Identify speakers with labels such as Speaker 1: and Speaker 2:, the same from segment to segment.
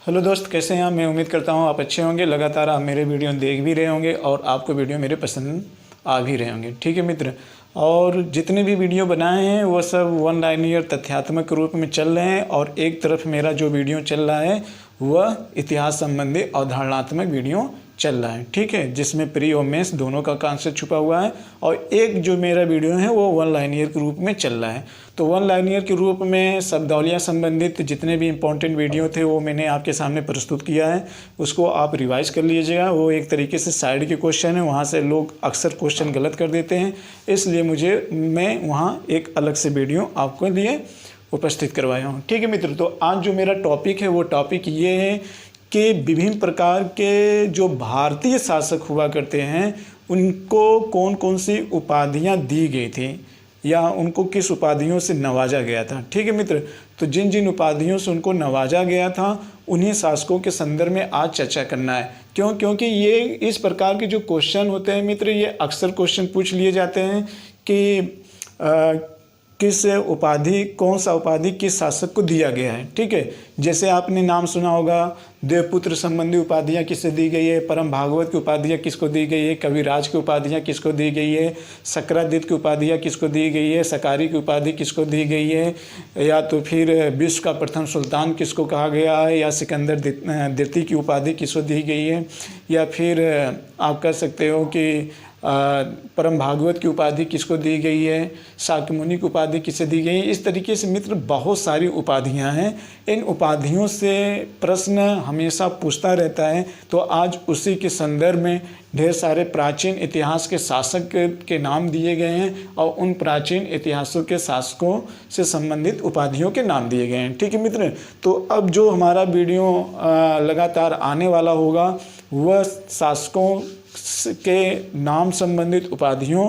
Speaker 1: Hello दोस्त, कैसे हैं आप। मैं उम्मीद करता हूं आप अच्छे होंगे। लगातार आप मेरे वीडियो देख भी रहे होंगे और आपको वीडियो मेरे पसंद आ भी रहे होंगे। ठीक है मित्र, और जितने भी वीडियो बनाए हैं वो सब वन लाइनियर तथ्यात्मक रूप में चल रहे हैं, और एक तरफ मेरा जो वीडियो चल रहा है वह इतिहास संबंधी अवधारणात्मक वीडियो चल रहा है। ठीक है, जिसमें प्री और मेंस दोनों का कॉन्सेप्ट छुपा हुआ है, और एक जो मेरा वीडियो है वो वन लाइनियर के रूप में चल रहा है। तो वन लाइनियर के रूप में शब्दावलियाँ संबंधित जितने भी इंपॉर्टेंट वीडियो थे वो मैंने आपके सामने प्रस्तुत किया है, उसको आप रिवाइज कर लीजिएगा। वो एक तरीके से साइड के क्वेश्चन है, वहाँ से लोग अक्सर क्वेश्चन गलत कर देते हैं, इसलिए मैं वहाँ एक अलग से वीडियो आपको लिए उपस्थित करवाया हूँ। ठीक है मित्र, तो आज जो मेरा टॉपिक है वो टॉपिक ये है कि विभिन्न प्रकार के जो भारतीय शासक हुआ करते हैं उनको कौन कौन सी उपाधियाँ दी गई थी या उनको किस उपाधियों से नवाजा गया था। ठीक है मित्र, तो जिन जिन उपाधियों से उनको नवाजा गया था उन्हीं शासकों के संदर्भ में आज चर्चा करना है। क्योंकि ये इस प्रकार के जो क्वेश्चन होते हैं मित्र, ये अक्सर क्वेश्चन पूछ लिए जाते हैं कि किस उपाधि, कौन सा उपाधि किस शासक को दिया गया है। ठीक है, जैसे आपने नाम सुना होगा, देवपुत्र संबंधी उपाधियाँ किसे दी गई है, परम भागवत की उपाधियाँ किसको दी गई है, कविराज की उपाधियाँ किसको दी गई है, सक्रादित्य की उपाधियाँ किसको दी गई है, सकारी की उपाधि किसको दी गई है, या तो फिर विश्व का प्रथम सुल्तान किसको कहा गया है, या सिकंदर द्वितीय की उपाधि किसको दी गई है, या फिर आप कह सकते हो कि परम भागवत की उपाधि किसको दी गई है, शाक्यमुनि की उपाधि किसे दी गई है। इस तरीके से मित्र बहुत सारी उपाधियां हैं। इन उपाधियों से प्रश्न हमेशा पूछता रहता है, तो आज उसी के संदर्भ में ढेर सारे प्राचीन इतिहास के शासक के नाम दिए गए हैं और उन प्राचीन इतिहासों के शासकों से संबंधित उपाधियों के नाम दिए गए हैं। ठीक है मित्र, तो अब जो हमारा वीडियो लगातार आने वाला होगा वह शासकों के नाम संबंधित उपाधियों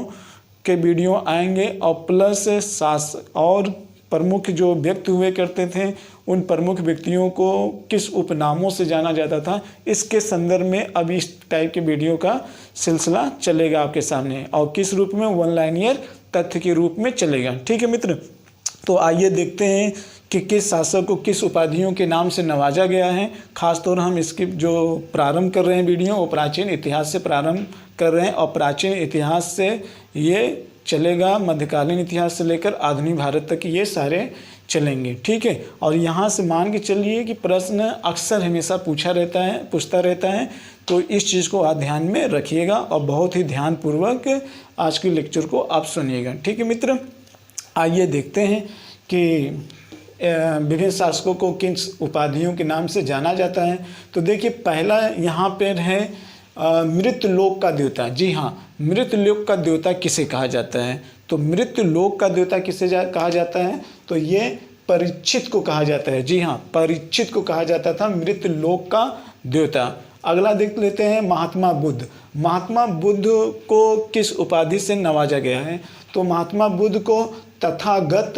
Speaker 1: के वीडियो आएंगे, और प्लस शासक और प्रमुख जो व्यक्ति हुए करते थे उन प्रमुख व्यक्तियों को किस उपनामों से जाना जाता था, इसके संदर्भ में अब इस टाइप के वीडियो का सिलसिला चलेगा आपके सामने, और किस रूप में, वन लाइनियर तथ्य के रूप में चलेगा। ठीक है मित्र, तो आइए देखते हैं कि किस शासक को किस उपाधियों के नाम से नवाजा गया है। खासतौर हम इसकी जो प्रारंभ कर रहे हैं वीडियो वो प्राचीन इतिहास से प्रारंभ कर रहे हैं, और प्राचीन इतिहास से ये चलेगा, मध्यकालीन इतिहास से लेकर आधुनिक भारत तक ये सारे चलेंगे। ठीक है, और यहाँ से मान के चलिए कि प्रश्न अक्सर हमेशा पूछता रहता है, तो इस चीज़ को आप ध्यान में रखिएगा और बहुत ही ध्यानपूर्वक आज के लेक्चर को आप सुनिएगा। ठीक है मित्र, आइए देखते हैं कि विभिन्न शासकों को किन उपाधियों के नाम से जाना जाता है। तो देखिए, पहला यहाँ पर है मृत्युलोक का देवता। जी हाँ, मृत्युलोक का देवता किसे कहा जाता है? तो मृत्युलोक का देवता किसे कहा जाता है? तो ये परीक्षित को कहा जाता है। जी हाँ, परीक्षित को कहा जाता था मृत्युलोक का देवता। अगला देख लेते हैं महात्मा बुद्ध। महात्मा बुद्ध को किस उपाधि से नवाजा गया है? तो महात्मा बुद्ध को तथागत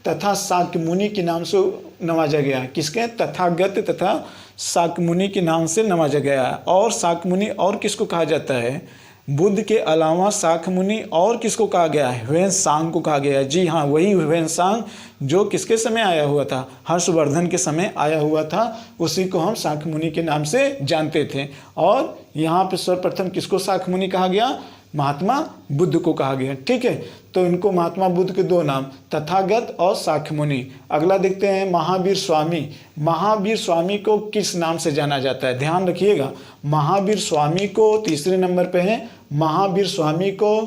Speaker 1: तथा शाक्यमुनि के नाम से नवाजा गया है। किसके? तथागत तथा शाक्यमुनि के नाम से नवाजा गया है। और शाक्यमुनि और किसको कहा जाता है? बुद्ध के अलावा शाक्यमुनि और किसको कहा गया है? ह्वेन-त्सांग को कहा गया है। जी हाँ, वही ह्वेन-त्सांग जो किसके समय आया हुआ था? हर्षवर्धन के समय आया हुआ था, उसी को हम शाक्यमुनि के नाम से जानते थे। और यहाँ पे सर्वप्रथम किसको शाक्यमुनि कहा गया? महात्मा बुद्ध को कहा गया। ठीक है, तो इनको महात्मा बुद्ध के दो नाम, तथागत और शाक्यमुनि। अगला देखते हैं महावीर स्वामी। महावीर स्वामी को किस नाम से जाना जाता है? ध्यान रखिएगा, महावीर स्वामी को तीसरे नंबर पे है। महावीर स्वामी को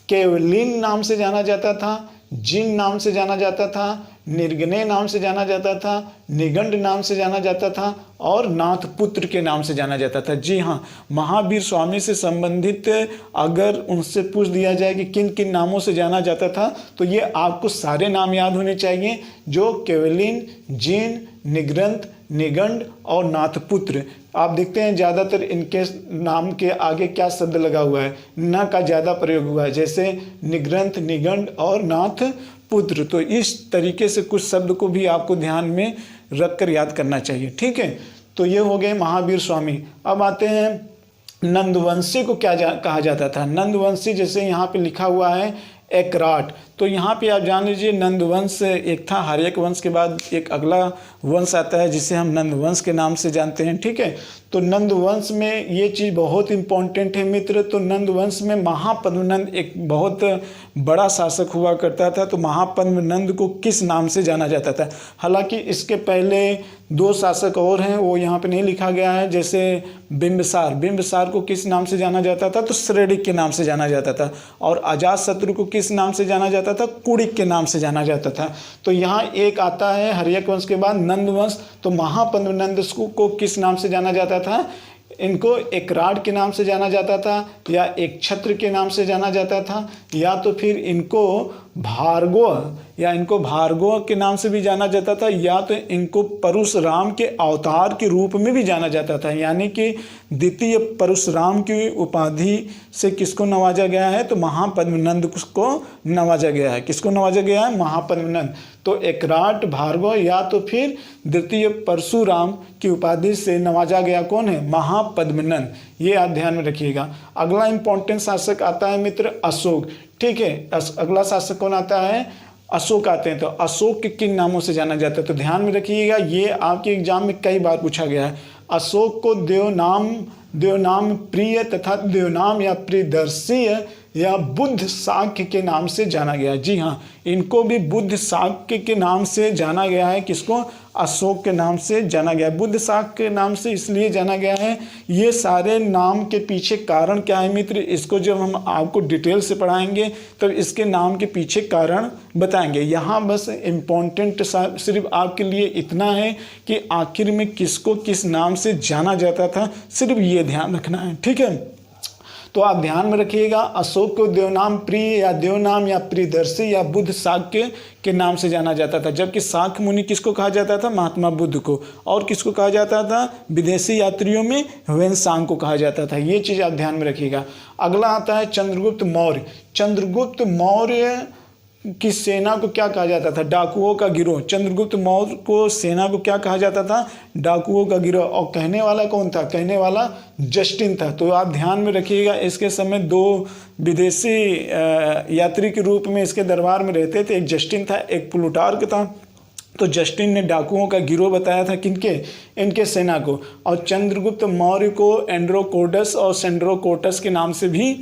Speaker 1: केवलिन नाम से जाना जाता था, जिन नाम से जाना जाता था, निर्गुणे नाम से जाना जाता था, निगंड नाम से जाना जाता था, और नाथ पुत्र के नाम से जाना जाता था। जी हाँ, महावीर स्वामी से संबंधित अगर उनसे पूछ दिया जाए कि किन किन नामों से जाना जाता था, तो ये आपको सारे नाम याद होने चाहिए, जो केवलिन, जिन, निग्रंथ, निगंड और नाथपुत्र। आप देखते हैं ज़्यादातर इनके नाम के आगे क्या शब्द लगा हुआ है? न का ज़्यादा प्रयोग हुआ है, जैसे निग्रंथ, निगंड और नाथ पुत्र। तो इस तरीके से कुछ शब्द को भी आपको ध्यान में रख कर याद करना चाहिए। ठीक है, तो ये हो गए महावीर स्वामी। अब आते हैं नंदवंशी को क्या कहा जाता था? नंदवंशी जैसे यहाँ पे लिखा हुआ है एकराट। तो यहाँ पे आप जान लीजिए नंद वंश एक था, हर्यक वंश के बाद एक अगला वंश आता है जिसे हम नंद वंश के नाम से जानते हैं। ठीक है, तो नंद वंश में ये चीज़ बहुत इंपॉर्टेंट है मित्र। तो नंद वंश में महापद्मनंद एक बहुत बड़ा शासक हुआ करता था। तो महापद्मनंद को किस नाम से जाना जाता था? हालांकि इसके पहले 2 शासक और हैं, वो यहाँ पे नहीं लिखा गया है। जैसे बिंबिसार, बिंबिसार को किस नाम से जाना जाता था? तो श्रेडिक के नाम से जाना जाता था। और अजातशत्रु को किस नाम से जाना जाता था? कुड़िक के नाम से जाना जाता था। तो यहाँ एक आता है हर्यक वंश के बाद नंद वंश। तो महापद्मनंद को किस नाम से जाना जाता था? इनको एकराट के नाम से जाना जाता था, या एक छत्र के नाम से जाना जाता था, या तो फिर इनको भार्गव के नाम से भी जाना जाता था, या तो इनको परशुराम के अवतार के रूप में भी जाना जाता था। यानी कि द्वितीय परशुराम की उपाधि से किसको नवाजा गया है? तो महापद्मनंद को नवाजा गया है। किसको नवाजा गया है? महापद्मनंद। तो एकराट, भार्गव, या तो फिर द्वितीय परशुराम की उपाधि से नवाजा गया कौन है? महापद्मनंद। ये आप ध्यान में रखिएगा। अगला इंपॉर्टेंट शासक आता है मित्र अशोक। ठीक है, अगला शासक कौन आता है? अशोक आते हैं। तो अशोक के किन नामों से जाना जाता है? तो ध्यान में रखिएगा, ये आपके एग्जाम में कई बार पूछा गया है। अशोक को देवनाम प्रिय तथा देवनाम या प्रियदर्शी या बुद्ध शाक्य के नाम से जाना गया। जी हाँ, इनको भी बुद्ध शाक्य के नाम से जाना गया है। किसको? अशोक के नाम से जाना गया है। बुद्ध शाक्य के नाम से इसलिए जाना गया है, ये सारे नाम के पीछे कारण क्या है मित्र, इसको जब हम आपको डिटेल से पढ़ाएंगे तो इसके नाम के पीछे कारण बताएंगे। यहाँ बस इम्पोर्टेंट सिर्फ आपके लिए इतना है कि आखिर में किसको किस नाम से जाना जाता था, सिर्फ ये ध्यान रखना है। ठीक है, तो आप ध्यान में रखिएगा, अशोक को देवनाम प्रिय या देवनाम या प्रियदर्शी या बुद्ध शाक्य के नाम से जाना जाता था। जबकि शाक्य मुनि किसको कहा जाता था? महात्मा बुद्ध को। और किसको कहा जाता था? विदेशी यात्रियों में ह्वेनसांग को कहा जाता था। ये चीज़ आप ध्यान में रखिएगा। अगला आता है चंद्रगुप्त मौर्य। चंद्रगुप्त मौर्य की सेना को क्या कहा जाता था? डाकुओं का गिरोह। चंद्रगुप्त मौर्य को सेना को क्या कहा जाता था? डाकुओं का गिरोह। और कहने वाला कौन था? कहने वाला जस्टिन था। तो आप ध्यान में रखिएगा, इसके समय 2 विदेशी यात्री के रूप में इसके दरबार में रहते थे। एक जस्टिन था, एक प्लूटार्क था। तो जस्टिन ने डाकुओं का गिरोह बताया था किनके? इनके सेना को। और चंद्रगुप्त मौर्य को एंड्रोकोडस और सेंड्रोकोटस के नाम से भी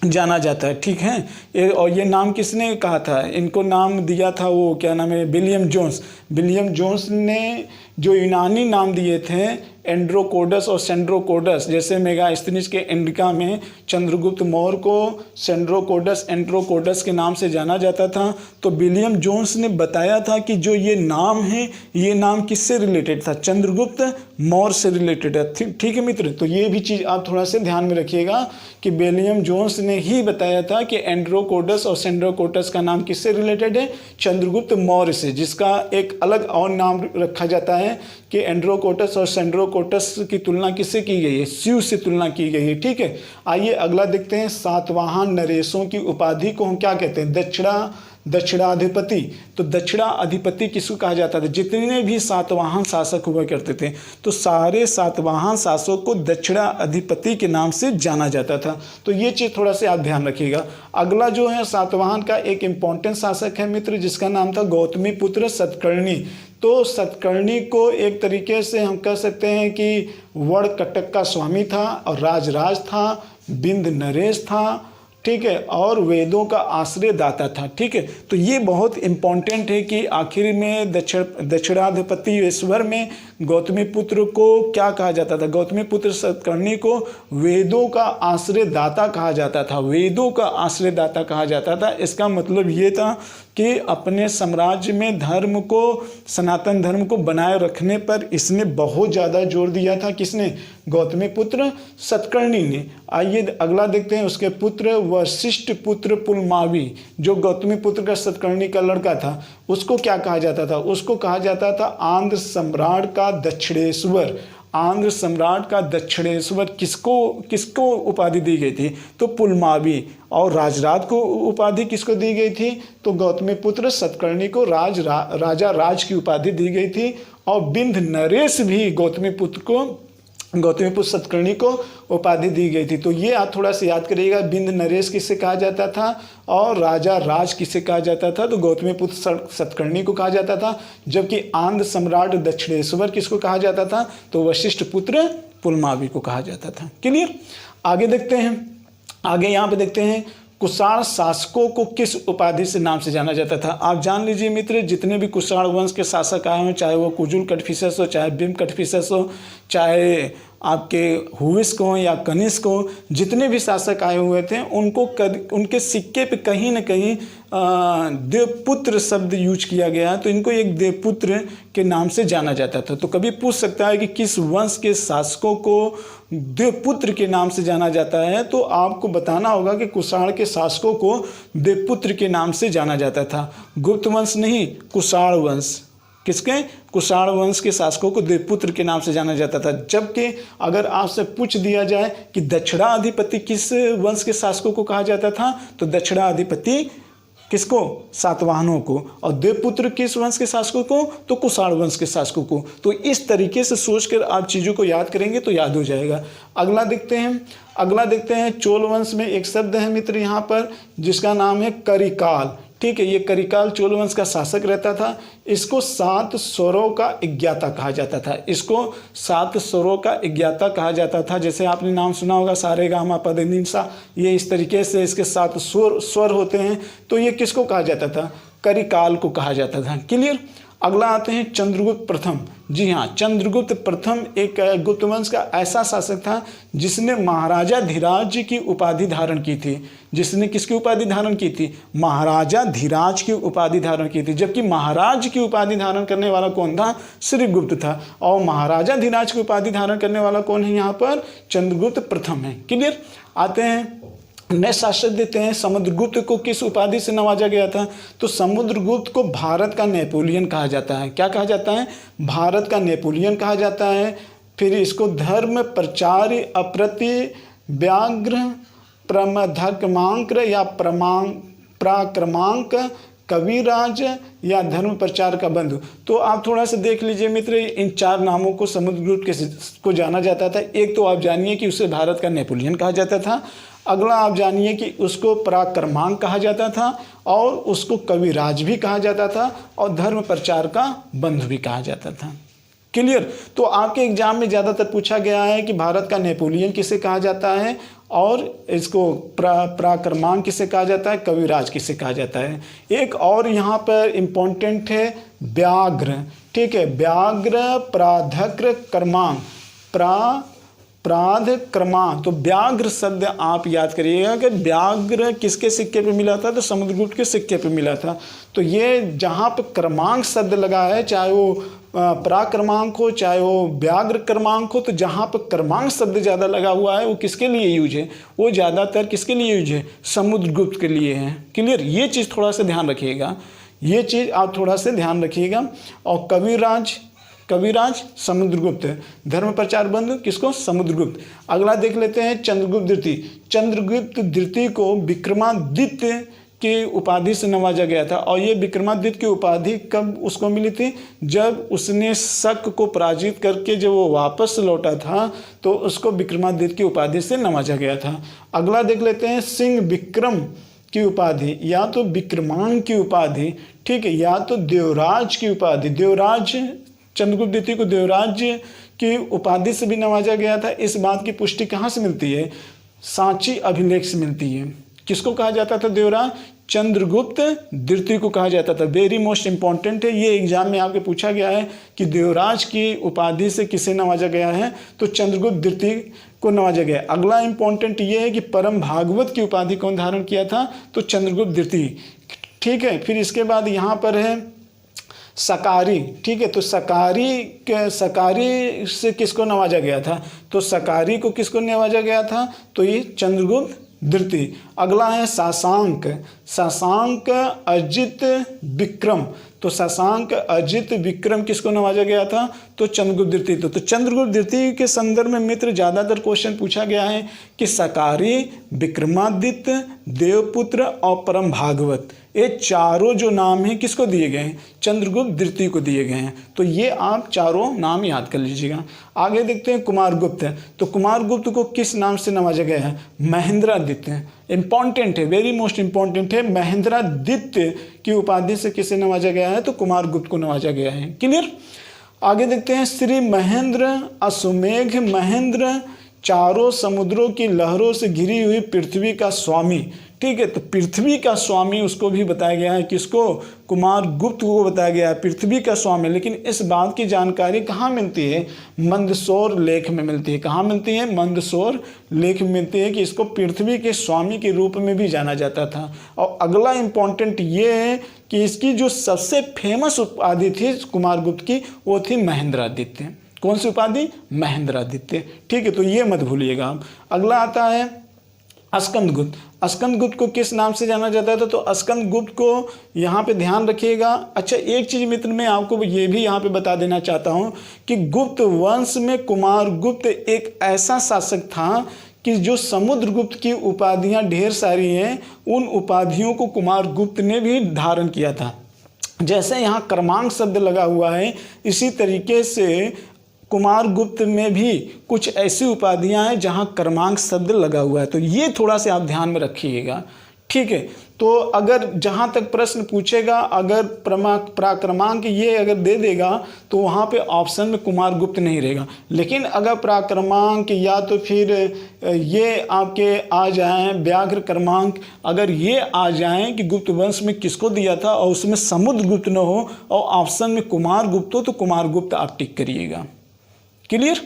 Speaker 1: जाना जाता है। ठीक है, और ये नाम किसने कहा था? इनको नाम दिया था वो क्या नाम है? William Jones. विलियम जोन्स ने जो यूनानी नाम दिए थे एंड्रोकोडस और सेंड्रोकोडस, जैसे मेगास्थनीज के इंडिका में चंद्रगुप्त मौर्य को सेंड्रोकोडस एंड्रोकोडस के नाम से जाना जाता था। तो विलियम जोन्स ने बताया था कि जो ये नाम है, ये नाम किससे रिलेटेड था? चंद्रगुप्त मौर्य से रिलेटेड है। ठीक है मित्र, तो ये भी चीज़ आप थोड़ा सा ध्यान में रखिएगा कि विलियम जोन्स ने ही बताया था कि एंड्रोकोडस और सेंड्रोकोटस का नाम किससे रिलेटेड है? चंद्रगुप्त मौर्य से, जिसका एक अलग और नाम रखा जाता है कि एंड्रोकोटस और सेंड्रोकोटस की तुलना किससे की गई है? शिव से तुलना की गई है। ठीक है, आइए अगला देखते हैं। सातवाहन नरेशों की उपाधि को हम क्या कहते हैं? दक्षिणाधिपति। तो दक्षिणाधिपति किसको कहा जाता था? जितने भी सातवाहन शासक हुआ करते थे, तो सारे सातवाहन शासकों को दक्षिणाधिपति के नाम से जाना जाता था। तो ये चीज़ थोड़ा सा आप ध्यान रखिएगा। अगला जो है सातवाहन का एक इम्पॉर्टेंट शासक है मित्र, जिसका नाम था गौतमीपुत्र सतकर्णी। तो सतकर्णी को एक तरीके से हम कह सकते हैं कि वड़कटक का स्वामी था और राजराज था, बिंद नरेश था। ठीक है, और वेदों का आश्रय दाता था। ठीक है, तो ये बहुत इंपॉर्टेंट है कि आखिर में दक्षिणाधिपतिश्वर में गौतमीपुत्र को क्या कहा जाता था? गौतमीपुत्र सतकर्णी को वेदों का आश्रय दाता कहा जाता था। वेदों का आश्रय दाता कहा जाता था। इसका मतलब ये था कि अपने साम्राज्य में धर्म को, सनातन धर्म को बनाए रखने पर इसने बहुत ज़्यादा जोर दिया था। किसने? गौतमीपुत्र सतकर्णी ने। आइए अगला देखते हैं। उसके पुत्र वशिष्ठ पुत्र पुलमावी, जो गौतमीपुत्र का सतकर्णी का लड़का था, उसको क्या कहा जाता था? उसको कहा जाता था आंध्र सम्राट का दक्षिणेश्वर। आंध्र सम्राट का दक्षिणेश्वर किसको उपाधि दी गई थी? तो पुलमावी। और राजराज को उपाधि किसको दी गई थी? तो गौतमीपुत्र सतकर्णी को राजा राज की उपाधि दी गई थी। और बिंद नरेश भी गौतमीपुत्र को गौतमीपुत्र सतकर्णी को उपाधि दी गई थी। तो ये आप थोड़ा सा याद करिएगा। बिंद नरेश किसे कहा जाता था और राजा राज किसे कहा जाता था? तो गौतमीपुत्र सतकर्णी को कहा जाता था। जबकि आंध्र सम्राट दक्षिणेश्वर किसको कहा जाता था? तो वशिष्ठ पुत्र पुलमावी को कहा जाता था। क्लियर? आगे देखते हैं, आगे यहाँ पे देखते हैं कुषाण शासकों को किस उपाधि से नाम से जाना जाता था? आप जान लीजिए मित्र, जितने भी कुषाण वंश के शासक आए हों, चाहे वो कुजुल कटफिसस हो, चाहे भीम कटफिसस हो, चाहे आपके हुविस्क हो या कनिष्क हो, जितने भी शासक आए हुए थे उनको उनके सिक्के पे कहीं ना कहीं देवपुत्र शब्द यूज किया गया। तो इनको एक देवपुत्र के नाम से जाना जाता था। तो कभी पूछ सकता है कि किस वंश के शासकों को देवपुत्र के नाम से जाना जाता है? तो आपको बताना होगा कि कुषाण के शासकों को देवपुत्र के नाम से जाना जाता था। गुप्त वंश नहीं, कुषाण वंश। किसके? कुषाण वंश के शासकों को देवपुत्र के नाम से जाना जाता था। जबकि अगर आपसे पूछ दिया जाए कि दक्षिणाधिपति किस वंश के शासकों को कहा जाता था? तो दक्षिणाधिपति किसको? सातवाहनों को। और देवपुत्र किस वंश के शासकों को? तो कुषाण वंश के शासकों को। तो इस तरीके से सोचकर आप चीज़ों को याद करेंगे तो याद हो जाएगा। अगला देखते हैं चोल वंश में एक शब्द है मित्र यहाँ पर जिसका नाम है करिकाल। ठीक है, ये करिकाल चोल वंश का शासक रहता था। इसको 7 स्वरों का ज्ञाता कहा जाता था। इसको 7 स्वरों का ज्ञाता कहा जाता था। जैसे आपने नाम सुना होगा सारे गा मा पा धा नी सा, ये इस तरीके से इसके 7 स्वर होते हैं। तो ये किसको कहा जाता था? करिकाल को कहा जाता था। क्लियर? अगला आते हैं चंद्रगुप्त प्रथम। जी हाँ, चंद्रगुप्त प्रथम एक गुप्त वंश का ऐसा शासक था जिसने महाराजा धीराज की उपाधि धारण की थी। जिसने किसकी उपाधि धारण की थी? महाराजा धीराज की उपाधि धारण की थी। जबकि महाराज की उपाधि धारण करने वाला कौन था? श्रीगुप्त था। और महाराजा धीराज की उपाधि धारण करने वाला कौन है? यहाँ पर चंद्रगुप्त प्रथम है। क्लियर? आते हैं नेक्स्ट शासक देते हैं समुद्रगुप्त को किस उपाधि से नवाजा गया था? तो समुद्रगुप्त को भारत का नेपोलियन कहा जाता है। क्या कहा जाता है? भारत का नेपोलियन कहा जाता है। फिर इसको धर्म प्रचार अप्रति व्याघ्र प्रमधर्मांक या प्राक्रमांक कविराज या धर्म प्रचार का बंधु। तो आप थोड़ा सा देख लीजिए मित्र, इन 4 नामों को समुद्रगुप्त को जाना जाता था। एक तो आप जानिए कि उसे भारत का नेपोलियन कहा जाता था। अगला आप जानिए कि उसको पराक्रमांक कहा जाता था और उसको कविराज भी कहा जाता था और धर्म प्रचार का बंधु भी कहा जाता था। क्लियर? तो आपके एग्जाम में ज़्यादातर पूछा गया है कि भारत का नेपोलियन किसे कहा जाता है और इसको पराक्रमांक किसे कहा जाता है, कविराज किसे कहा जाता है। एक और यहाँ पर इम्पोर्टेंट है व्याघ्र। ठीक है, व्याघ्र प्राधक्र क्रमांक प्राध क्रमांक। तो व्याघ्र शब्द आप याद करिएगा कि व्याघ्र किसके सिक्के पे मिला था? तो समुद्रगुप्त के सिक्के पे मिला था। तो ये जहाँ पे क्रमांक शब्द लगा है, चाहे वो पराक्रमांक हो चाहे वो व्याघ्र क्रमांक हो, तो जहाँ पर क्रमांक शब्द ज़्यादा लगा हुआ है वो किसके लिए यूज है? वो ज़्यादातर किसके लिए यूज है? समुद्रगुप्त के लिए है। क्लियर? ये चीज़ थोड़ा सा ध्यान रखिएगा, ये चीज़ आप थोड़ा सा ध्यान रखिएगा। और कविराज समुद्रगुप्त। धर्म प्रचार बंधु किसको? समुद्रगुप्त। अगला देख लेते हैं चंद्रगुप्त द्वितीय। चंद्रगुप्त द्वितीय को विक्रमादित्य की उपाधि से नवाजा गया था। और ये विक्रमादित्य की उपाधि कब उसको मिली थी? जब उसने शक को पराजित करके जब वो वापस लौटा था तो उसको विक्रमादित्य की उपाधि से नवाजा गया था। अगला देख लेते हैं सिंह विक्रम की उपाधि, या तो विक्रमांक की उपाधि, ठीक है, या तो देवराज की उपाधि। देवराज, चंद्रगुप्त द्वितीय को देवराज की उपाधि से भी नवाजा गया था। इस बात की पुष्टि कहाँ से मिलती है? सांची अभिलेख से मिलती है। किसको कहा जाता था देवराज? चंद्रगुप्त द्वितीय को कहा जाता था। वेरी मोस्ट इंपॉर्टेंट है, ये एग्जाम में आपके पूछा गया है कि देवराज की उपाधि से किसे नवाजा गया है? तो चंद्रगुप्त द्वितीय को नवाजा गया। अगला इंपॉर्टेंट ये है कि परम भागवत की उपाधि कौन धारण किया था? तो चंद्रगुप्त द्वितीय। ठीक है, फिर इसके बाद यहाँ पर है सकारी। ठीक है, तो सकारी से किसको नवाजा गया था? तो सकारी को किसको नवाजा गया था? तो ये चंद्रगुप्त द्वितीय। अगला है शशांक। शशांक अजित विक्रम। तो शशांक अजित विक्रम किसको नवाजा गया था? तो चंद्रगुप्त द्वितीय। तो चंद्रगुप्त द्वितीय के संदर्भ में मित्र ज़्यादातर क्वेश्चन पूछा गया है कि सकारी, विक्रमादित्य, देवपुत्र और परम भागवत, ये चारों जो नाम हैं किसको दिए गए हैं? चंद्रगुप्त द्वितीय को दिए गए हैं। तो ये आप चारों नाम याद कर लीजिएगा। आगे देखते हैं कुमारगुप्त। तो कुमारगुप्त को किस नाम से नवाजा गया है? महेंद्रादित्य। इंपॉर्टेंट है, वेरी मोस्ट इंपॉर्टेंट है। महेंद्रादित्य की उपाधि से किसे नवाजा गया है? तो कुमारगुप्त को नवाजा गया है। क्लियर? आगे देखते हैं श्री महेंद्र अश्वमेघ महेंद्र, चारों समुद्रों की लहरों से घिरी हुई पृथ्वी का स्वामी। ठीक है, तो पृथ्वी का स्वामी उसको भी बताया गया है। किसको? कुमारगुप्त को बताया गया है पृथ्वी का स्वामी। लेकिन इस बात की जानकारी कहाँ मिलती है? मंदसौर लेख में मिलती है। कहाँ मिलती है? मंदसौर लेख में मिलती है कि इसको पृथ्वी के स्वामी के रूप में भी जाना जाता था। और अगला इम्पॉर्टेंट ये है कि इसकी जो सबसे फेमस उपाधि थी कुमारगुप्त की, वो थी महेंद्रादित्य। कौन सी उपाधि? महेंद्रादित्य। ठीक है, तो ये मत भूलिएगा आप। अगला आता है स्कंदगुप्त। स्कंदगुप्त को किस नाम से जाना जाता था? तो स्कंदगुप्त को यहाँ पे ध्यान रखिएगा। अच्छा, एक चीज़ मित्र मैं आपको ये भी यहाँ पे बता देना चाहता हूँ कि गुप्त वंश में कुमारगुप्त एक ऐसा शासक था कि जो समुद्रगुप्त की उपाधियाँ ढेर सारी हैं, उन उपाधियों को कुमारगुप्त ने भी धारण किया था। जैसे यहाँ क्रमांक शब्द लगा हुआ है, इसी तरीके से कुमारगुप्त में भी कुछ ऐसी उपाधियां हैं जहां क्रमांक शब्द लगा हुआ है। तो ये थोड़ा सा आप ध्यान में रखिएगा। ठीक है, तो अगर जहां तक प्रश्न पूछेगा, अगर प्राक्रमांक ये अगर दे देगा तो वहां पे ऑप्शन में कुमारगुप्त नहीं रहेगा। लेकिन अगर प्राक्रमांक या तो फिर ये आपके आ जाएं व्याघ्र क्रमांक, अगर ये आ जाएं कि गुप्त वंश में किसको दिया था और उसमें समुद्रगुप्त न हो और ऑप्शन में कुमारगुप्त हो, तो कुमारगुप्त आप टिक करिएगा। क्लियर?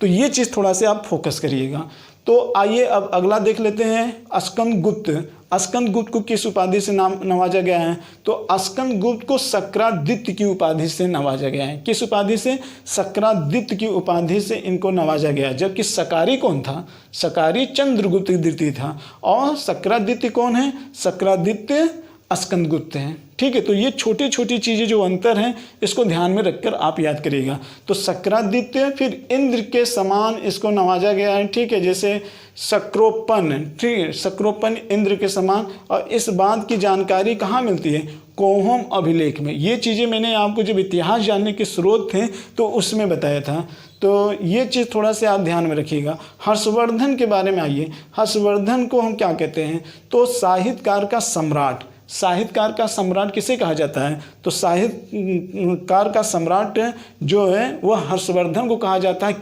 Speaker 1: तो ये चीज़ थोड़ा सा आप फोकस करिएगा। तो आइए अब अगला देख लेते हैं स्कंदगुप्त। स्कंदगुप्त को किस उपाधि से नवाजा गया है? तो स्कंदगुप्त को सक्रादित्य की उपाधि से नवाजा गया है। किस उपाधि से? सक्रादित्य की उपाधि से इनको नवाजा गया। जबकि सकारी कौन था? सकारी चंद्रगुप्त द्वितीय था। और सक्रादित्य कौन है? सक्रादित्य स्कंदगुप्त हैं। ठीक है, तो ये छोटी छोटी चीज़ें जो अंतर हैं इसको ध्यान में रखकर आप याद करिएगा। तो सक्रादित्य, फिर इंद्र के समान इसको नवाजा गया है। ठीक है, जैसे शक्रोपन। ठीक है, शक्रोपन इंद्र के समान। और इस बात की जानकारी कहाँ मिलती है? कोहम अभिलेख में। ये चीज़ें मैंने आपको जब इतिहास जानने के स्रोत थे तो उसमें बताया था। तो ये चीज़ थोड़ा सा आप ध्यान में रखिएगा। हर्षवर्धन के बारे में आइए। हर्षवर्धन को हम क्या कहते हैं? तो साहित्यकार का सम्राट। साहित्यकार का सम्राट किसे कहा जाता है? तो साहित्यकार का सम्राट जो है वह हर्षवर्धन को कहा जाता है।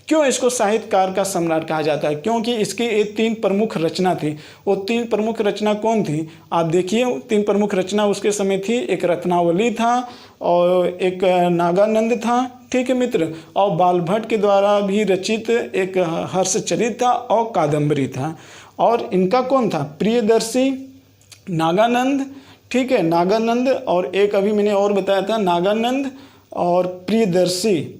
Speaker 1: क्यों इसको साहित्यकार का सम्राट कहा जाता है? क्योंकि इसकी एक 3 प्रमुख रचना थी। वो 3 प्रमुख रचना कौन थी? आप देखिए, 3 प्रमुख रचना उसके समय थी। एक रत्नावली था और एक नागानंद था। ठीक है मित्र, और बालभट्ट के द्वारा भी रचित एक हर्षचरित था और कादम्बरी था। और इनका कौन था? प्रियदर्शी, नागानंद। ठीक है, नागानंद और एक अभी मैंने और बताया था, नागानंद और प्रियदर्शी,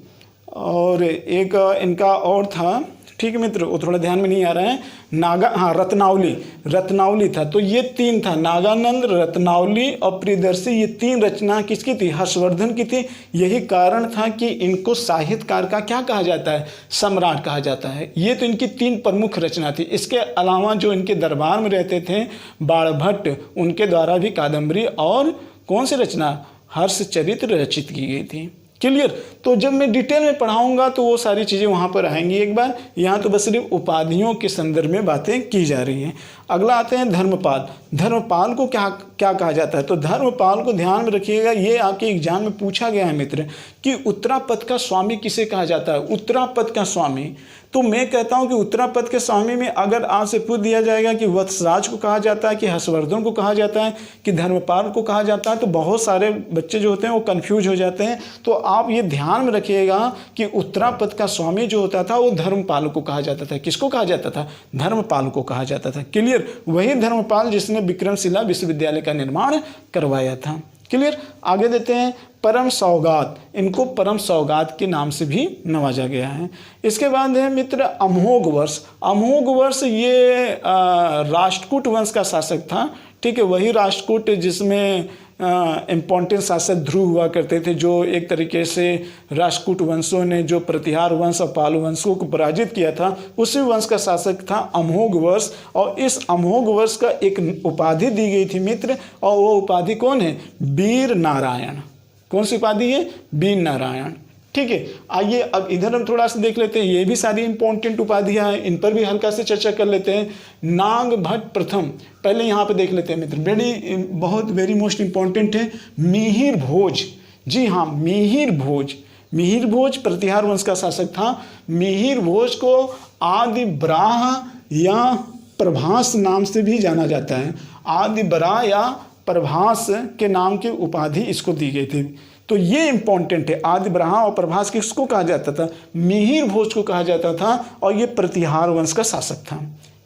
Speaker 1: और एक इनका और था। ठीक है मित्र, वो थोड़ा ध्यान में नहीं आ रहा है। रत्नावली था। तो ये 3 था, नागानंद, रत्नावली और प्रियदर्शी। ये 3 रचना किसकी थी? हर्षवर्धन की थी। यही कारण था कि इनको साहित्यकार का क्या कहा जाता है? सम्राट कहा जाता है। ये तो इनकी 3 प्रमुख रचना थी। इसके अलावा जो इनके दरबार में रहते थे बालभट्ट, उनके द्वारा भी कादम्बरी और कौन सी रचना? हर्षचरित्र रचित की गई थी। क्लियर? तो जब मैं डिटेल में पढ़ाऊंगा तो वो सारी चीज़ें वहाँ पर आएंगी। एक बार यहाँ तो बस सिर्फ उपाधियों के संदर्भ में बातें की जा रही हैं। अगला आते हैं धर्मपाल। धर्मपाल को क्या कहा जाता है? तो धर्मपाल को ध्यान में रखिएगा, ये आपके एग्जाम में पूछा गया है मित्र कि उत्तरापद का स्वामी किसे कहा जाता है? उत्तरापद का स्वामी। तो मैं कहता हूं कि उत्तरापद के स्वामी में अगर आपसे पूछ दिया जाएगा कि वत्सराज को कहा जाता है, कि हर्षवर्धन को कहा जाता है, कि धर्मपाल को कहा जाता है, तो बहुत सारे बच्चे जो होते हैं वो कंफ्यूज हो जाते हैं। तो आप ये ध्यान में रखिएगा कि उत्तरापद का स्वामी जो होता था वो धर्मपाल को कहा जाता था। किसको कहा जाता था? धर्मपाल को कहा जाता था। क्लियर? वही धर्मपाल जिसने विक्रमशिला विश्वविद्यालय का निर्माण करवाया था। क्लियर? आगे देते हैं परम सौगात, इनको परम सौगात के नाम से भी नवाजा गया है। इसके बाद है मित्र अमोघ वर्ष। अमोघ वर्ष ये राष्ट्रकूट वंश का शासक था, ठीक है, वही राष्ट्रकूट जिसमें इम्पोर्टेंट शासक ध्रुव हुआ करते थे, जो एक तरीके से राष्ट्रकूट वंशों ने जो प्रतिहार वंश और पाल वंशों को पराजित किया था, उसी वंश का शासक था अमोघ वर्ष। और इस अमोघ वर्ष का एक उपाधि दी गई थी मित्र, और वो उपाधि कौन है? वीर नारायण। कौन सी उपाधि है? वीर नारायण। ठीक है, आइए अब इधर हम थोड़ा सा देख लेते हैं, ये भी सारी इंपॉर्टेंट उपाधियां हैं, इन पर भी हल्का से चर्चा कर लेते हैं। नाग भट्ट प्रथम, पहले यहाँ पे देख लेते हैं मित्र, बहुत वेरी मोस्ट इंपॉर्टेंट है, मिहिर भोज। जी हाँ, मिहिर भोज। मिहिर भोज प्रतिहार वंश का शासक था। मिहिर भोज को आदि बराह या प्रभास नाम से भी जाना जाता है। आदि बराह या प्रभास के नाम की उपाधि इसको दी गई थी। तो ये इंपॉर्टेंट है, आदि बराह और प्रभास किसको कहा जाता था? मिहिर भोज को कहा जाता था, और ये प्रतिहार वंश का शासक था।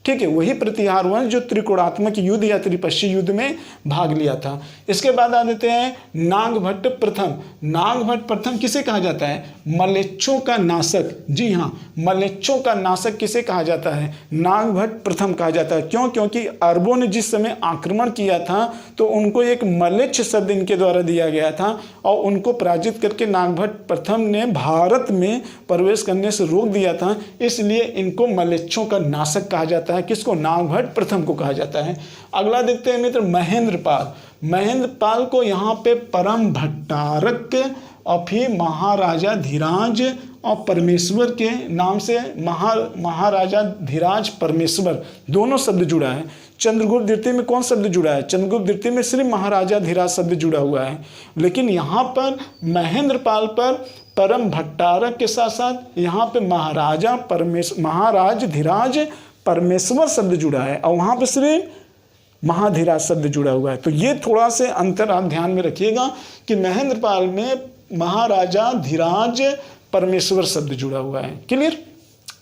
Speaker 1: ठीक है, वही प्रतिहार वंश जो त्रिकोणात्मक युद्ध या त्रिपक्षीय युद्ध में भाग लिया था। इसके बाद आ देते हैं नागभट्ट प्रथम। नागभट्ट प्रथम किसे कहा जाता है? मलेच्छों का नाशक। जी हाँ, मलेच्छों का नाशक किसे कहा जाता है? नागभट्ट प्रथम कहा जाता है। क्यों? क्योंकि अरबों ने जिस समय आक्रमण किया था तो उनको एक मलेच्छ शब्द इनके द्वारा दिया गया था, और उनको पराजित करके नागभट्ट प्रथम ने भारत में प्रवेश करने से रोक दिया था, इसलिए इनको मलेच्छों का नाशक कहा जाता है। किसको? नागभट्ट प्रथम को कहा जाता है। अगला देखते हैं मित्र महेंद्रपाल। महेंद्रपाल को यहाँ पे परम भट्टारक और फिर महाराजा धीराज और परमेश्वर के नाम से महाराजा धीराज परमेश्वर दोनों शब्द जुड़ा है। चंद्रगुप्त द्वितीय में कौन शब्द जुड़ा है? चंद्रगुप्त द्वितीय में सिर्फ महाराजा धीराज शब्द जुड़ा हुआ है, लेकिन यहाँ पर महेंद्रपाल पर परम भट्टारक के साथ साथ यहाँ पे महाराज धीराज परमेश्वर शब्द जुड़ा है, और वहाँ पे सिर्फ महाधीराज शब्द जुड़ा हुआ है। तो ये थोड़ा से अंतर आप ध्यान में रखिएगा कि महेंद्रपाल में महाराजा धीराज परमेश्वर शब्द जुड़ा हुआ है। क्लियर?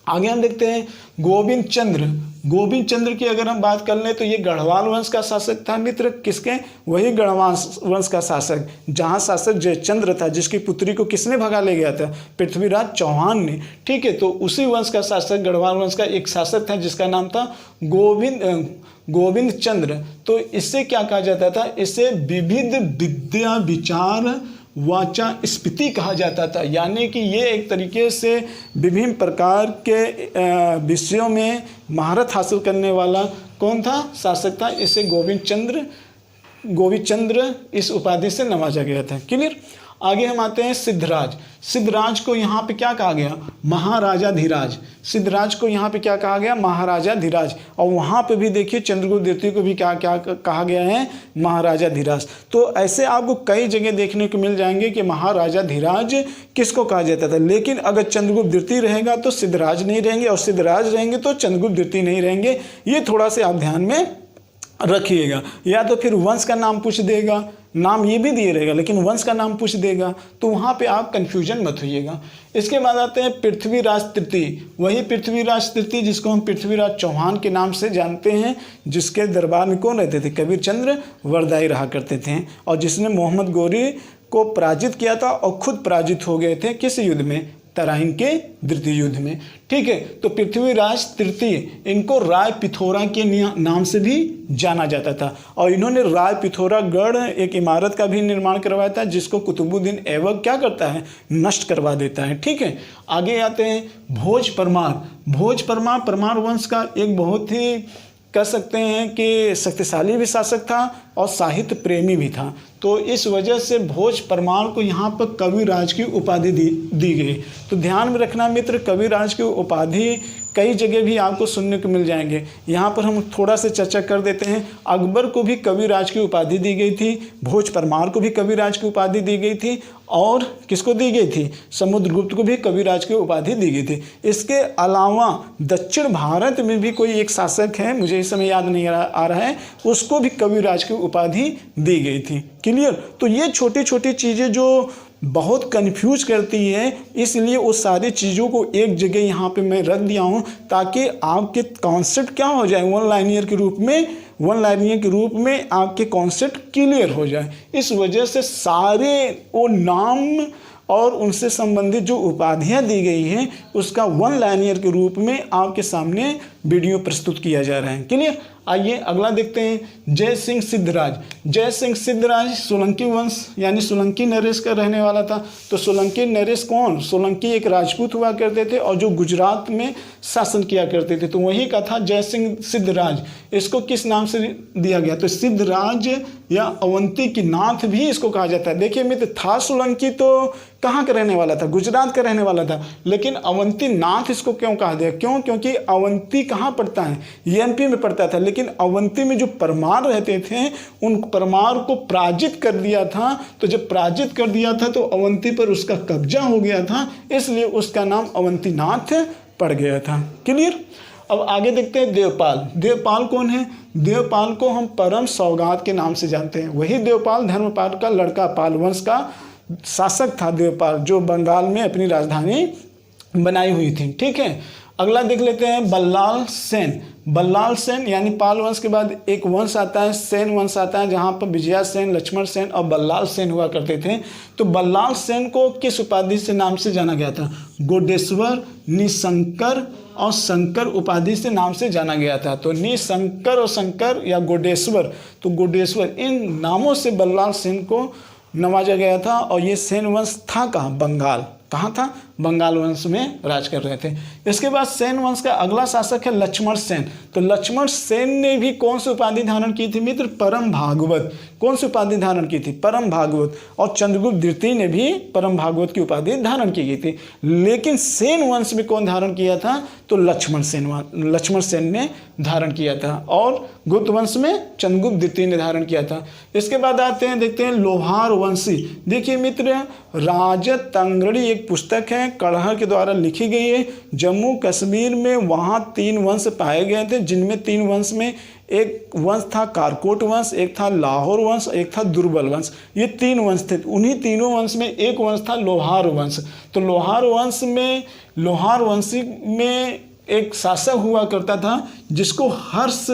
Speaker 1: आगे हम देखते हैं गोविंद चंद्र। गोविंद चंद्र की अगर हम बात कर लें तो ये गढ़वाल वंश का शासक था मित्र। किसके? वही गढ़वाल वंश का शासक, जहाँ शासक जयचंद्र था, जिसकी पुत्री को किसने भगा ले गया था? पृथ्वीराज चौहान ने। ठीक है, तो उसी वंश का शासक, गढ़वाल वंश का एक शासक था जिसका नाम था गोविंद चंद्र। तो इससे क्या कहा जाता था? इसे विविध विद्या विचार वाचा स्फीति कहा जाता था, यानी कि ये एक तरीके से विभिन्न प्रकार के विषयों में महारत हासिल करने वाला कौन था? शासक था। इसे गोविंद चंद्र इस उपाधि से नवाजा गया था। क्लियर? आगे हम आते हैं सिद्धराज। सिद्धराज को यहाँ पे क्या कहा गया? महाराजा धीराज। सिद्धराज को यहाँ पे क्या कहा गया? महाराजा धीराज। और वहाँ पे भी देखिए चंद्रगुप्त द्वितीय को भी क्या क्या कहा गया है? महाराजा धीराज। तो ऐसे आपको कई जगह देखने को मिल जाएंगे कि महाराजा धीराज किसको कहा जाता था। लेकिन अगर चंद्रगुप्त द्वितीय रहेगा तो सिद्धराज नहीं रहेंगे, और सिद्धराज रहेंगे तो चंद्रगुप्त द्वितीय नहीं रहेंगे। ये थोड़ा से आप ध्यान में रखिएगा। या तो फिर वंश का नाम पूछ देगा, नाम ये भी दिए रहेगा लेकिन वंश का नाम पूछ देगा, तो वहाँ पे आप कंफ्यूजन मत होइएगा। इसके बाद आते हैं पृथ्वीराज तृतीय। वही पृथ्वीराज तृतीय जिसको हम पृथ्वीराज चौहान के नाम से जानते हैं, जिसके दरबार में कौन रहते थे? कबीर चंद्र वरदाई रहा करते थे, और जिसने मोहम्मद गौरी को पराजित किया था और खुद पराजित हो गए थे। किस युद्ध में? तराइन के द्वितीय युद्ध में। ठीक है, तो पृथ्वीराज तृतीय, इनको राय पिथौरा के नाम से भी जाना जाता था, और इन्होंने राय पिथौरागढ़ एक इमारत का भी निर्माण करवाया था, जिसको कुतुबुद्दीन ऐबक क्या करता है? नष्ट करवा देता है। ठीक है, आगे आते हैं भोज परमार। भोज परमार परमार वंश का एक बहुत ही कह सकते हैं कि शक्तिशाली भी शासक था और साहित्य प्रेमी भी था। तो इस वजह से भोज परमार को यहाँ पर कविराज की उपाधि दी गई। तो ध्यान में रखना मित्र, कविराज की उपाधि कई जगह भी आपको सुनने को मिल जाएंगे। यहाँ पर हम थोड़ा सा चर्चा कर देते हैं। अकबर को भी कविराज की उपाधि दी गई थी, भोज परमार को भी कविराज की उपाधि दी गई थी, और किसको दी गई थी? समुद्रगुप्त को भी कविराज की उपाधि दी गई थी। इसके अलावा दक्षिण भारत में भी कोई एक शासक है, मुझे इस समय याद नहीं आ रहा है, उसको भी कविराज की उपाधि दी गई थी। क्लियर? तो ये छोटी छोटी चीज़ें जो बहुत कन्फ्यूज करती है, इसलिए उस सारी चीज़ों को एक जगह यहाँ पे मैं रख दिया हूँ ताकि आपके कॉन्सेप्ट क्या हो जाए, वन लाइनियर के रूप में आपके कॉन्सेप्ट क्लियर हो जाए। इस वजह से सारे वो नाम और उनसे संबंधित जो उपाधियाँ दी गई हैं उसका वन लाइनियर के रूप में आपके सामने वीडियो प्रस्तुत किया जा रहा है। क्लियर। आइए अगला देखते हैं। जय सिंह सिद्धराज। जय सिंह सिद्धराज सोलंकी वंश यानी सोलंकी नरेश का रहने वाला था। तो सोलंकी नरेश कौन? सोलंकी एक राजपूत हुआ करते थे और जो गुजरात में शासन किया करते थे, तो वही का था जय सिंह सिद्धराज। इसको किस नाम से दिया गया? तो सिद्धराज या अवंती की नाथ भी इसको कहा जाता है। देखिए मित्र, था सोलंकी तो कहाँ का रहने वाला था? गुजरात का रहने वाला था, लेकिन अवंती नाथ इसको क्यों कहा गया? क्यों? क्योंकि अवंती कहाँ पड़ता है? एमपी में पड़ता था, लेकिन अवंती में जो परमार रहते थे उन परमार को पराजित कर दिया था। तो जब पराजित कर दिया था तो अवंती पर उसका कब्जा हो गया था, इसलिए उसका नाम अवंतीनाथ पड़ गया था। क्लियर। अब आगे देखते हैं देवपाल। देवपाल कौन है? देवपाल को हम परम सौगात के नाम से जानते हैं। वही देवपाल धर्मपाल का लड़का, पाल वंश का शासक था देवपाल, जो बंगाल में अपनी राजधानी बनाई हुई थी। ठीक है। अगला देख लेते हैं बल्लाल सेन। बल्लाल सेन यानी पाल वंश के बाद एक वंश आता है, सेन वंश आता है, जहाँ पर विजया सेन, लक्ष्मण सेन और बल्लाल सेन हुआ करते थे। तो बल्लाल सेन को किस उपाधि से नाम से जाना गया था? गोडेश्वर, निशंकर और शंकर उपाधि से नाम से जाना गया था। तो निशंकर और शंकर या गोडेश्वर, तो गोडेश्वर इन नामों से बल्लाल सेन को नवाजा गया था। और ये सेन वंश था कहाँ? बंगाल। कहाँ था? बंगाल वंश में राज कर रहे थे। इसके बाद सेन वंश का अगला शासक है लक्ष्मण सेन। तो लक्ष्मण सेन ने भी कौन सी उपाधि धारण की थी मित्र? परम भागवत। कौन सी उपाधि धारण की थी? परम भागवत। और चंद्रगुप्त द्वितीय ने भी परम भागवत की उपाधि धारण की गई थी। लेकिन सेन वंश में कौन धारण किया था? तो लक्ष्मण सेन ने धारण किया था। और गुप्त वंश में चंद्रगुप्त द्वितीय ने धारण किया था। इसके बाद आते हैं, देखते हैं लोहार वंशी। देखिए मित्र, राजत तंगड़ी एक पुस्तक है, कड़हर के द्वारा लिखी गई है। जम्मू कश्मीर में वहाँ 3 वंश पाए गए थे, जिनमें 3 वंश में एक वंश था कारकोट वंश, एक था लाहौर वंश, एक था दुर्बल वंश। ये 3 वंश थे। उन्हीं तीनों वंश में एक वंश था लोहार वंश। तो लोहार वंशी में एक शासक हुआ करता था जिसको हर्ष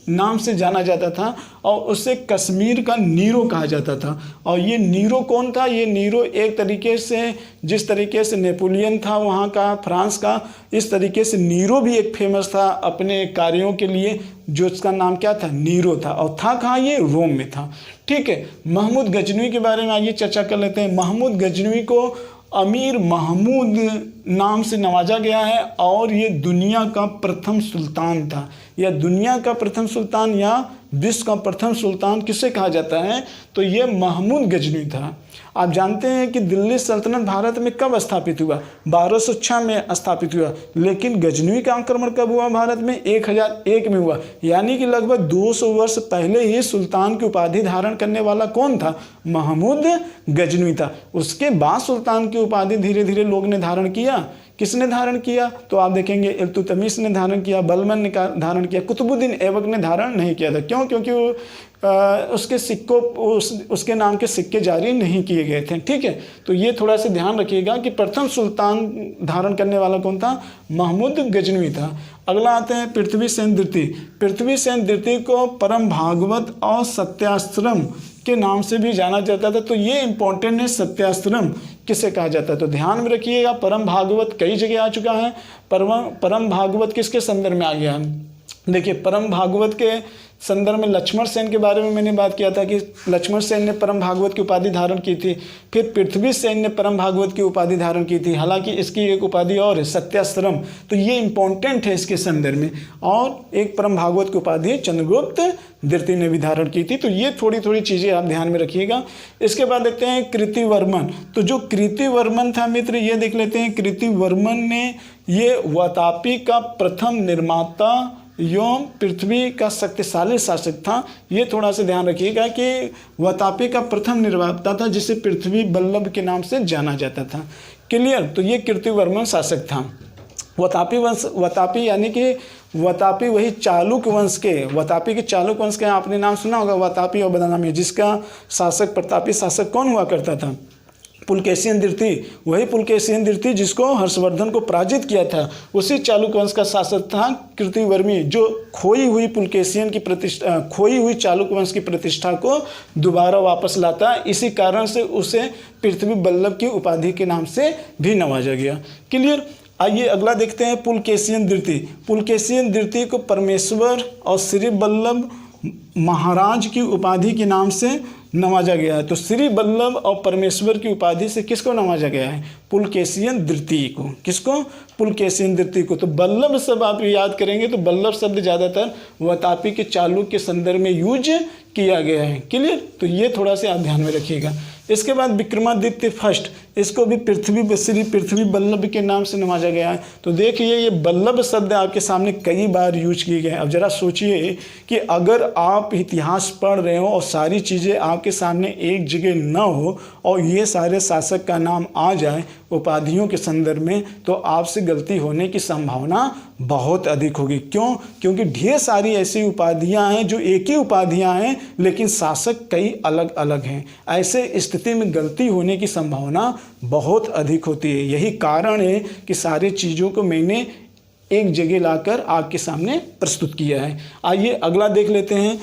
Speaker 1: नाम से जाना जाता था और उसे कश्मीर का नीरो कहा जाता था। और ये नीरो कौन था? ये नीरो एक तरीके से, जिस तरीके से नेपोलियन था वहाँ का, फ्रांस का, इस तरीके से नीरो भी एक फेमस था अपने कार्यों के लिए, जो उसका नाम क्या था? नीरो था। और था कहाँ? ये रोम में था। ठीक है। महमूद गजनवी के बारे में आइए चर्चा कर लेते हैं। महमूद गजनवी को अमीर महमूद नाम से नवाजा गया है और ये दुनिया का प्रथम सुल्तान था। या दुनिया का प्रथम सुल्तान या विश्व का प्रथम सुल्तान किसे कहा जाता है? तो ये महमूद गजनवी था। आप जानते हैं कि दिल्ली सल्तनत भारत में कब स्थापित हुआ? 1206 में स्थापित हुआ। लेकिन गजनवी का आक्रमण कब हुआ भारत में? 1001 में हुआ। यानी कि लगभग 200 वर्ष पहले ही सुल्तान की उपाधि धारण करने वाला कौन था? महमूद गजनवी था। उसके बाद सुल्तान की उपाधि धीरे धीरे लोग ने धारण किया। किसने धारण किया? तो आप देखेंगे इल्तुतमिश ने धारण किया, बलबन ने धारण किया, कुतुबुद्दीन ऐबक ने धारण नहीं किया था। क्यों? क्योंकि उसके सिक्कों उसके नाम के सिक्के जारी नहीं किए गए थे। ठीक है। तो ये थोड़ा सा ध्यान रखिएगा कि प्रथम सुल्तान धारण करने वाला कौन था? महमूद गजनवी था। अगला आते हैं पृथ्वीसेन द्वितीय। पृथ्वीसेन द्वितीय को परम भागवत और सत्याश्रम के नाम से भी जाना जाता था। तो ये इंपॉर्टेंट है, सत्याश्रम किसे कहा जाता है? तो ध्यान में रखिएगा, परम भागवत कई जगह आ चुका है। परम भागवत किसके संदर्भ में आ गया? देखिए, परम भागवत के संदर्भ में लक्ष्मण सेन के बारे में मैंने बात किया था कि लक्ष्मण सेन ने परम भागवत की उपाधि धारण की थी। फिर पृथ्वी सेन ने परम भागवत की उपाधि धारण की थी। हालांकि इसकी एक उपाधि और है, सत्याश्रम। तो ये इंपॉर्टेंट है इसके संदर्भ में। और एक परम भागवत की उपाधि चंद्रगुप्त द्वितीय ने भी धारण की थी। तो ये थोड़ी थोड़ी चीज़ें आप ध्यान में रखिएगा। इसके बाद देखते हैं कृतिवर्मन। तो जो कृतिवर्मन था मित्र, ये देख लेते हैं। कृतिवर्मन ने ये वातापी का प्रथम निर्माता एवं पृथ्वी का शक्तिशाली शासक था। ये थोड़ा सा ध्यान रखिएगा कि वातापी का प्रथम निर्माता था, जिसे पृथ्वी बल्लभ के नाम से जाना जाता था। क्लियर। तो ये कृतिवर्मन शासक था। वातापी यानी कि वातापी वही चालुक्य वंश के, वातापी के चालुक्य वंश के आपने नाम सुना होगा, वातापी और बदामी, जिसका शासक प्रतापी शासक कौन हुआ करता था? पुलकेशियन द्वितीय, वही पुलकेशियन द्वितीय जिसको हर्षवर्धन को पराजित किया था, उसी चालुक वंश का शासक था कृतिवर्मी, जो खोई हुई चालुक वंश की प्रतिष्ठा को दोबारा वापस लाता। इसी कारण से उसे पृथ्वी बल्लभ की उपाधि के नाम से भी नवाजा गया। क्लियर। आइए अगला देखते हैं पुलकेशियन द्वितीय। पुलकेशियन द्वितीय को परमेश्वर और श्री बल्लभ महाराज की उपाधि के नाम से नवाजा गया है। तो श्री बल्लभ और परमेश्वर की उपाधि से किसको नवाजा गया है? पुलकेशियन द्वितीय को। किसको? पुलकेशियन द्वितीय को। तो बल्लभ शब्द आप याद करेंगे तो बल्लभ शब्द ज़्यादातर वातापी के चालुक्य के संदर्भ में यूज किया गया है। क्लियर। तो ये थोड़ा सा आप ध्यान में रखिएगा। इसके बाद विक्रमादित्य फर्स्ट, इसको भी श्री पृथ्वी बल्लभ के नाम से नवाजा गया है। तो देखिए ये बल्लभ शब्द आपके सामने कई बार यूज किए गए हैं। अब जरा सोचिए कि अगर आप इतिहास पढ़ रहे हो और सारी चीज़ें आपके सामने एक जगह न हो और ये सारे शासक का नाम आ जाए उपाधियों के संदर्भ में, तो आपसे गलती होने की संभावना बहुत अधिक होगी। क्यों? क्योंकि ढेर सारी ऐसी उपाधियां हैं जो एक ही उपाधियां हैं लेकिन शासक कई अलग अलग हैं। ऐसे स्थिति में गलती होने की संभावना बहुत अधिक होती है। यही कारण है कि सारी चीज़ों को मैंने एक जगह लाकर आपके सामने प्रस्तुत किया है। आइए अगला देख लेते हैं।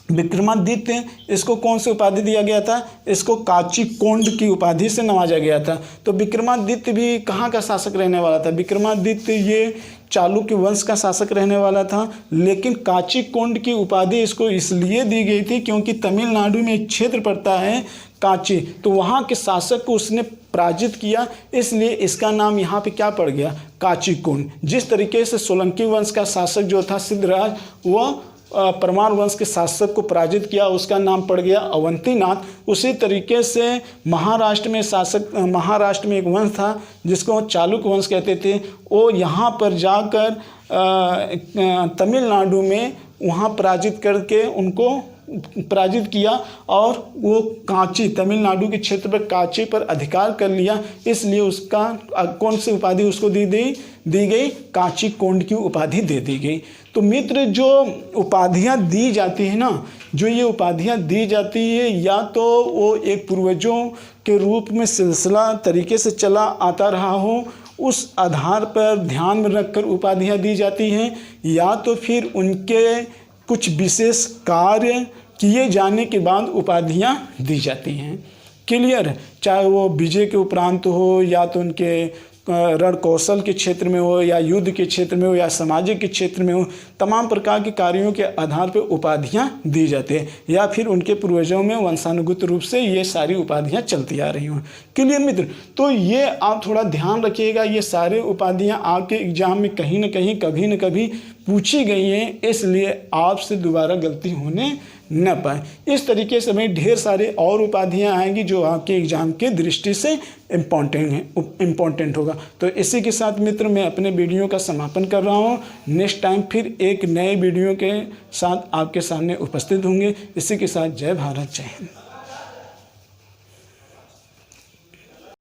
Speaker 1: विक्रमादित्य इसको कौन सी उपाधि दिया गया था? इसको काची कोंड की उपाधि से नवाजा गया था। तो विक्रमादित्य भी कहाँ का शासक रहने वाला था? विक्रमादित्य ये चालुक्य वंश का शासक रहने वाला था, लेकिन काची कोंड की उपाधि इसको इसलिए दी गई थी क्योंकि तमिलनाडु में एक क्षेत्र पड़ता है काची, तो वहाँ के शासक को उसने पराजित किया, इसलिए इसका नाम यहाँ पे क्या पड़ गया? काची कोंड। जिस तरीके से सोलंकी वंश का शासक जो था सिद्धराज, वह परमार वंश के शासक को पराजित किया, उसका नाम पड़ गया अवंतीनाथ। उसी तरीके से महाराष्ट्र में एक वंश था जिसको चालुक वंश कहते थे। वो यहाँ पर जाकर तमिलनाडु में वहाँ पराजित करके उनको पराजित किया और वो कांची, तमिलनाडु के क्षेत्र पर कांची पर अधिकार कर लिया, इसलिए उसका कौन सी उपाधि उसको दी गई? कांची कोंड की उपाधि दे दी गई। तो मित्र, जो उपाधियां दी जाती है ना, जो ये उपाधियां दी जाती है, या तो वो एक पूर्वजों के रूप में सिलसिला तरीके से चला आता रहा हो, उस आधार पर ध्यान में रखकर उपाधियां दी जाती हैं, या तो फिर उनके कुछ विशेष कार्य किए जाने के बाद उपाधियां दी जाती हैं। क्लियर। चाहे वो विजय के उपरांत हो, या तो उनके रण कौशल के क्षेत्र में हो, या युद्ध के क्षेत्र में हो, या सामाजिक के क्षेत्र में हो, तमाम प्रकार के कार्यों के आधार पर उपाधियां दी जाती हैं, या फिर उनके पूर्वजों में वंशानुगत रूप से ये सारी उपाधियां चलती आ रही हों। क्लियर मित्र। तो ये आप थोड़ा ध्यान रखिएगा, ये सारे उपाधियां आपके एग्जाम में कहीं ना कहीं कभी न कभी पूछी गई हैं, इसलिए आपसे दोबारा गलती होने न पाए। इस तरीके से भाई ढेर सारे और उपाधियां आएंगी जो आपके एग्जाम के दृष्टि से इम्पोर्टेंट होगा। तो इसी के साथ मित्र मैं अपने वीडियो का समापन कर रहा हूं। नेक्स्ट टाइम फिर एक नए वीडियो के साथ आपके सामने उपस्थित होंगे। इसी के साथ जय भारत, जय हिंद।